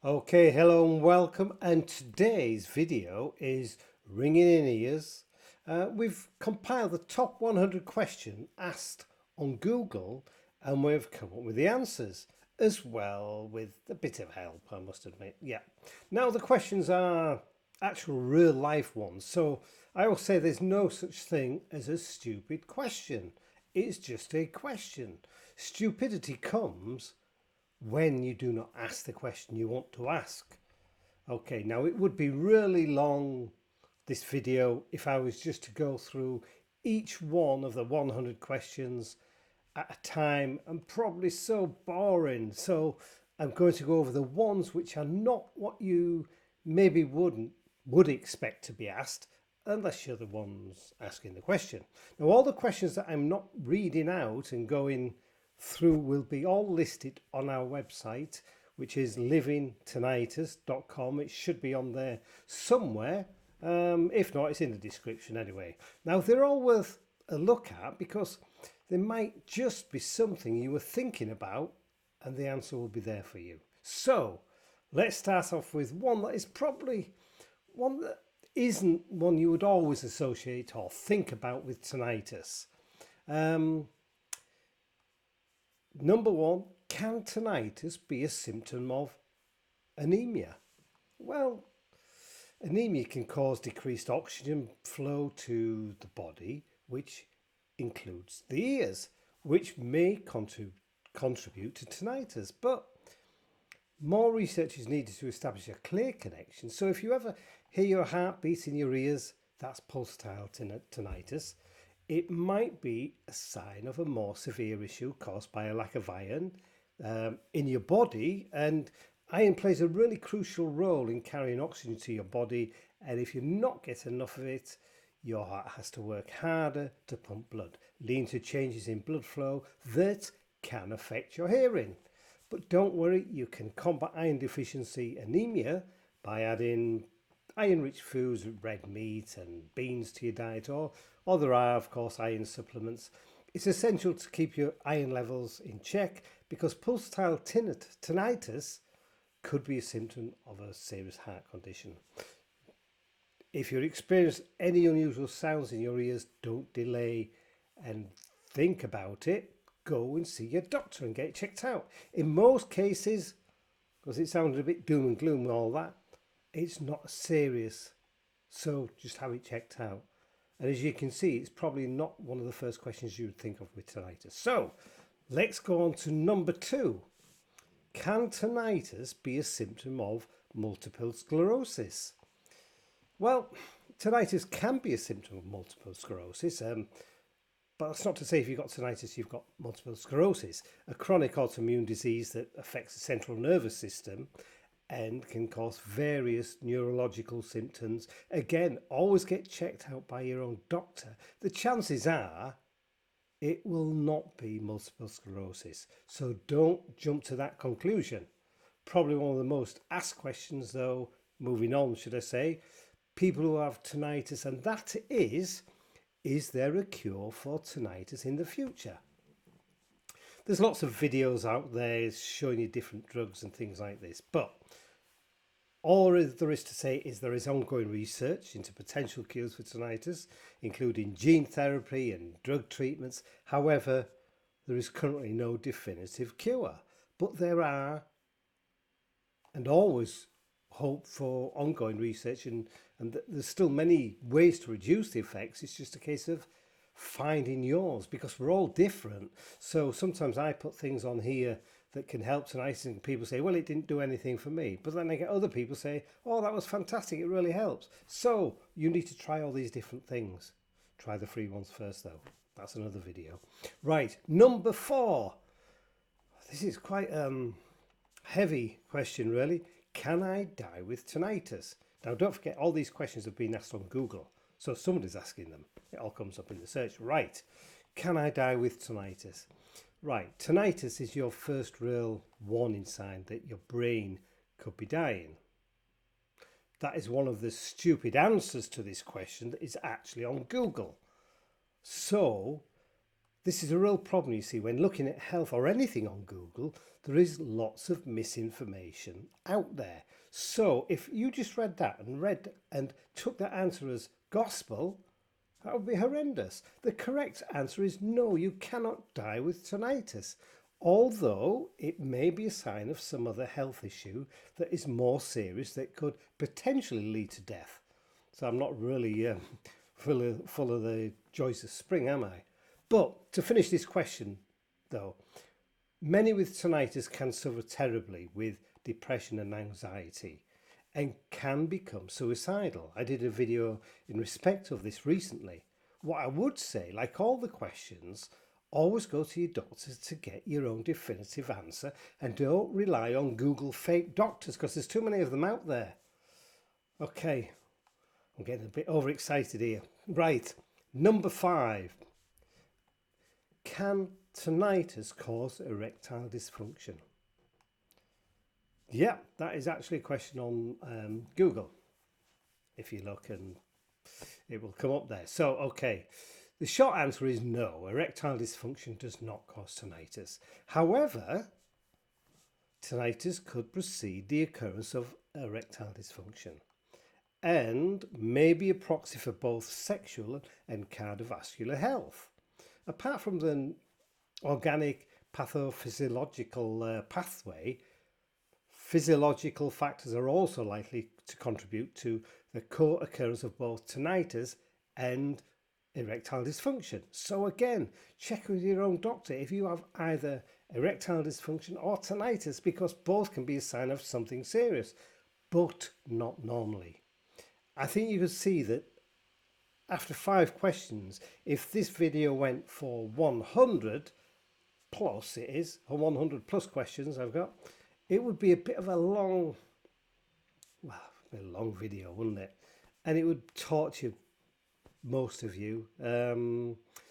Okay, hello and welcome. And today's video is ringing in ears. We've compiled the top 100 questions asked on Google, and we've come up with the answers as well, with a bit of help, I must admit. Yeah. Now the questions are actual real life ones, so I will say there's no such thing as a stupid question. It's just a question. Stupidity comes when you do not ask the question you want to ask. Okay, now it would be really long, this video, if I was just to go through each one of the 100 questions at a time, and probably so boring. So I'm going to go over the ones which are not what you maybe would expect to be asked, unless you're the ones asking the question. Now all the questions that I'm not reading out and going through will be all listed on our website, which is livingtinnitus.com. It should be on there somewhere. If not, it's in the description anyway. Now they're all worth a look at because there might just be something you were thinking about and the answer will be there for you. So let's start off with one that is probably one that isn't one you would always associate or think about with tinnitus. Number one, can tinnitus be a symptom of anemia? Well, anemia can cause decreased oxygen flow to the body, which includes the ears, which may contribute to tinnitus. But more research is needed to establish a clear connection. So if you ever hear your heart beat in your ears, that's pulsatile tinnitus. It might be a sign of a more severe issue caused by a lack of iron in your body, and iron plays a really crucial role in carrying oxygen to your body, and if you not get enough of it, your heart has to work harder to pump blood, leading to changes in blood flow that can affect your hearing. But don't worry, you can combat iron deficiency anemia by adding iron-rich foods, red meat and beans to your diet, or there are of course iron supplements. It's essential to keep your iron levels in check because pulsatile tinnitus could be a symptom of a serious heart condition. If you experience any unusual sounds in your ears, don't delay and think about it. Go and see your doctor and get it checked out. In most cases, because it sounded a bit doom and gloom and all that, it's not serious, so just have it checked out. And as you can see, it's probably not one of the first questions you would think of with tinnitus. So let's go on to number two. Can tinnitus be a symptom of multiple sclerosis? Well, tinnitus can be a symptom of multiple sclerosis, but that's not to say if you've got tinnitus you've got multiple sclerosis, a chronic autoimmune disease that affects the central nervous system and can cause various neurological symptoms. Again, always get checked out by your own doctor. The chances are it will not be multiple sclerosis, so don't jump to that conclusion. Probably one of the most asked questions though, moving on should I say, people who have tinnitus, and that is there a cure for tinnitus in the future? There's lots of videos out there showing you different drugs and things like this, but all there is to say is there is ongoing research into potential cures for tinnitus, including gene therapy and drug treatments. However, there is currently no definitive cure, but there are and always hope for ongoing research, and there's still many ways to reduce the effects. It's just a case of finding yours, because we're all different. So sometimes I put things on here that can help tinnitus and people say, well, it didn't do anything for me, but then I get other people say, oh, that was fantastic, it really helps. So you need to try all these different things. Try the free ones first though, that's another video. Right, number four, this is quite heavy question really. Can I die with tinnitus? Now don't forget, all these questions have been asked on Google, so somebody's asking them. It all comes up in the search. Right, can I die with tinnitus? Right, tinnitus is your first real warning sign that your brain could be dying. That is one of the stupid answers to this question that is actually on Google. So This is a real problem, you see, when looking at health or anything on Google. There is lots of misinformation out there. So if you just read that and took that answer as gospel, that would be horrendous. The correct answer is no, you cannot die with tinnitus, although it may be a sign of some other health issue that is more serious that could potentially lead to death. So I'm not really full of the joys of spring, am I? But to finish this question, though, many with tinnitus can suffer terribly with depression and anxiety and can become suicidal. I did a video in respect of this recently. What I would say, like all the questions, always go to your doctor to get your own definitive answer, and don't rely on Google fake doctors, because there's too many of them out there. Okay, I'm getting a bit overexcited here. Right, number 5. Can tinnitus cause erectile dysfunction? Yeah, that is actually a question on Google. If you look, and it will come up there. So, okay, the short answer is no. Erectile dysfunction does not cause tinnitus. However, tinnitus could precede the occurrence of erectile dysfunction and may be a proxy for both sexual and cardiovascular health. Apart from the organic pathophysiological pathway, physiological factors are also likely to contribute to the co-occurrence of both tinnitus and erectile dysfunction. So again, check with your own doctor if you have either erectile dysfunction or tinnitus, because both can be a sign of something serious, but not normally. I think you can see that after 5 questions, if this video went for 100 plus, it is, or 100 plus questions I've got, it would be a bit of a long, well, a long video, wouldn't it? And it would torture most of you.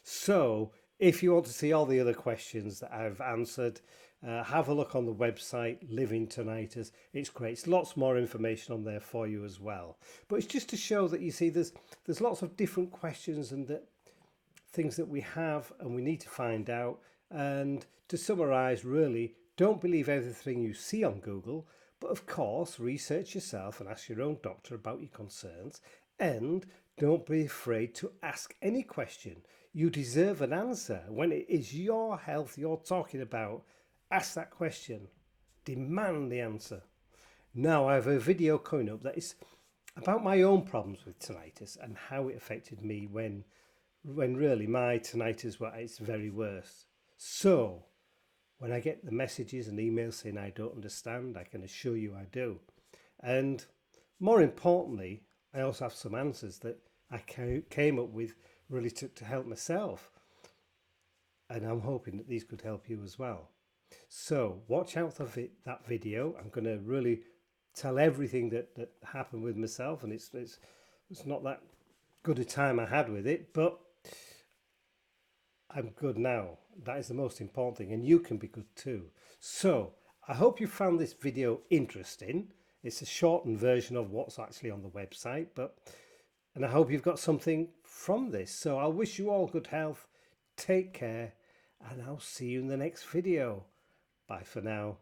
So if you want to see all the other questions that I've answered, have a look on the website Living Tinnitus. It's great. It's lots more information on there for you as well. But it's just to show that, you see, there's lots of different questions and that things that we have and we need to find out. And to summarize, really, don't believe everything you see on Google, but of course research yourself and ask your own doctor about your concerns, and don't be afraid to ask any question. You deserve an answer. When it is your health you're talking about, ask that question. Demand the answer. Now I have a video coming up that is about my own problems with tinnitus and how it affected me when really my tinnitus was at its very worst. So when I get the messages and emails saying I don't understand, I can assure you I do. And more importantly, I also have some answers that I came up with really to help myself. And I'm hoping that these could help you as well. So watch out for that video. I'm going to really tell everything that happened with myself, and it's not that good a time I had with it, but I'm good now. That is the most important thing, and you can be good too. So I hope you found this video interesting. It's a shortened version of what's actually on the website, and I hope you've got something from this. So I wish you all good health. Take care, and I'll see you in the next video. Bye for now.